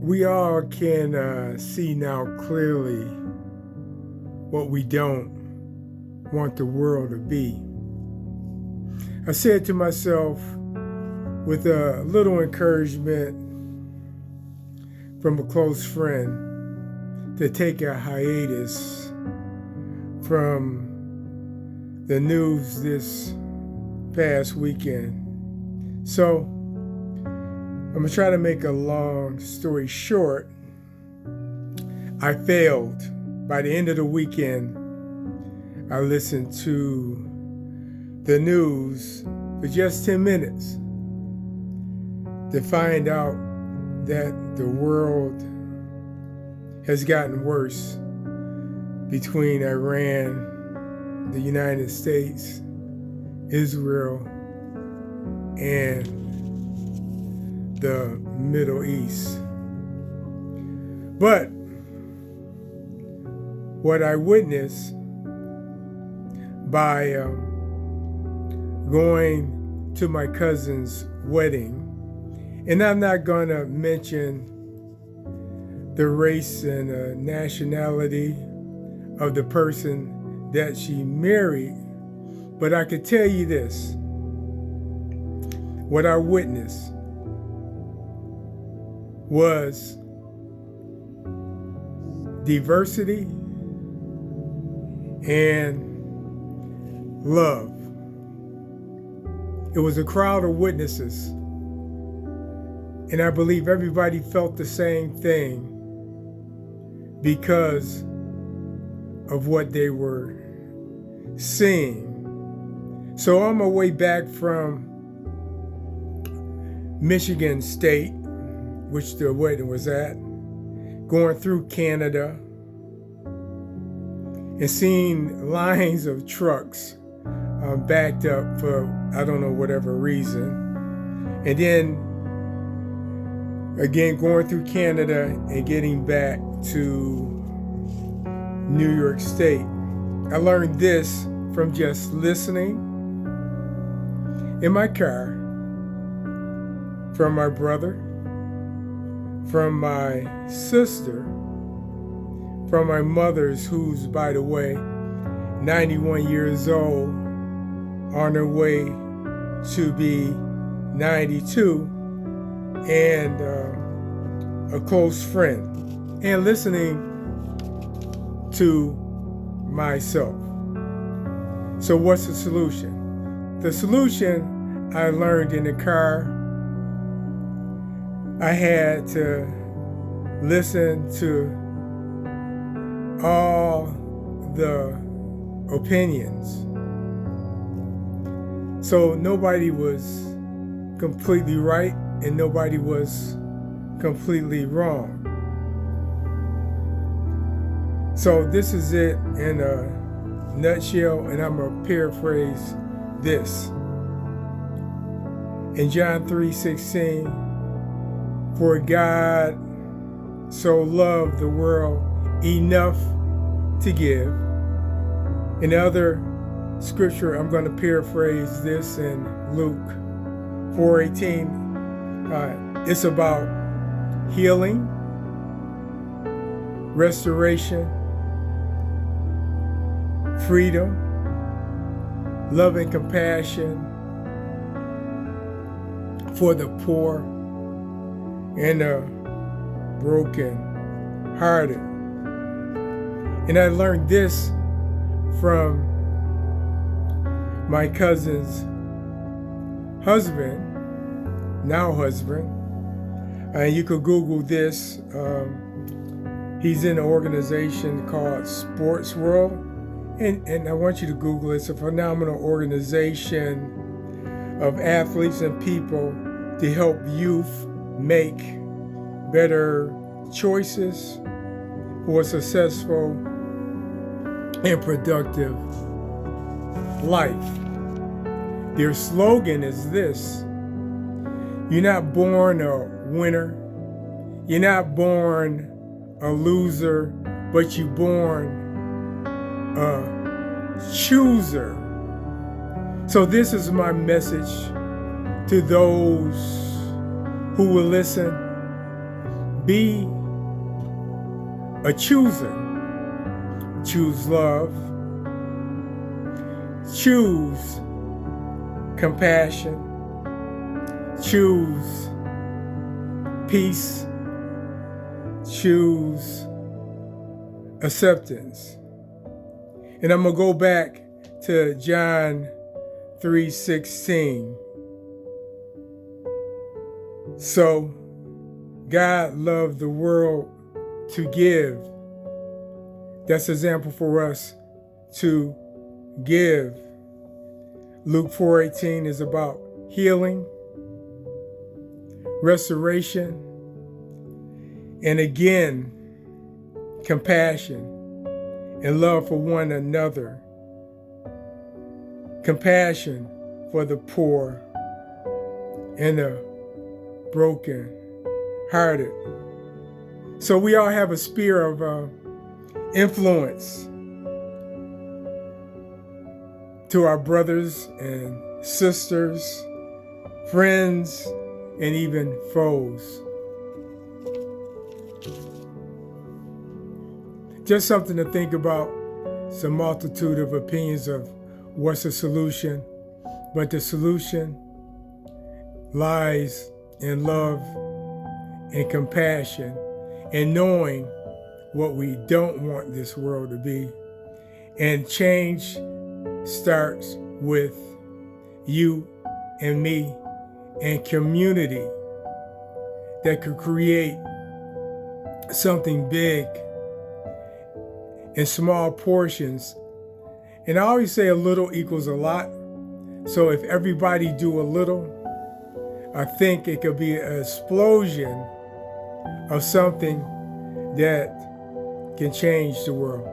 We all can see now clearly what we don't want the world to be. I said to myself, with a little encouragement from a close friend, to take a hiatus from the news this past weekend. So I'm going to try to make a long story short. I failed. By the end of the weekend, I listened to the news for just 10 minutes to find out that the world has gotten worse between Iran, the United States, Israel, and the Middle East. But what I witnessed by going to my cousin's wedding, and I'm not going to mention the race and nationality of the person that she married, but I could tell you this. What I witnessed was diversity and love. It was a crowd of witnesses, and I believe everybody felt the same thing because of what they were seeing. So on my way back from Michigan State, which the wedding was at, going through Canada and seeing lines of trucks backed up for, I don't know, whatever reason. And then again, going through Canada and getting back to New York State. I learned this from just listening in my car, from my brother, from my sister, from my mother's, who's, by the way, 91 years old, on her way to be 92, and a close friend, and listening to myself. So what's the solution? The solution I learned in the car. I had to listen to all the opinions. So nobody was completely right and nobody was completely wrong. So this is it in a nutshell, and I'm going to paraphrase this. In John 3:16, for God so loved the world enough to give. In the other scripture, I'm going to paraphrase this in Luke 4:18. It's about healing, restoration, freedom, love and compassion for the poor and the broken hearted. And I learned this from my cousin's husband, now husband. And you could Google this. He's in an organization called Sports World. And I want you to Google it. It's a phenomenal organization of athletes and people to help youth make better choices for a successful and productive life. Their slogan is this: you're not born a winner, you're not born a loser, but you're born a chooser. So this is my message to those who will listen. Be a chooser. Choose love. Choose compassion. Choose peace. Choose acceptance. And I'm going to go back to John 3:16. So God loved the world to give. That's an example for us to give. Luke 4:18 is about healing, restoration, and again, compassion and love for one another. Compassion for the poor and the broken hearted. So we all have a sphere of influence to our brothers and sisters, friends, and even foes. Just something to think about. It's a multitude of opinions of what's the solution, but the solution lies in love and compassion and knowing what we don't want this world to be. And change starts with you and me and community that could create something big in small portions. And I always say a little equals a lot. So if everybody do a little, I think it could be an explosion of something that can change the world.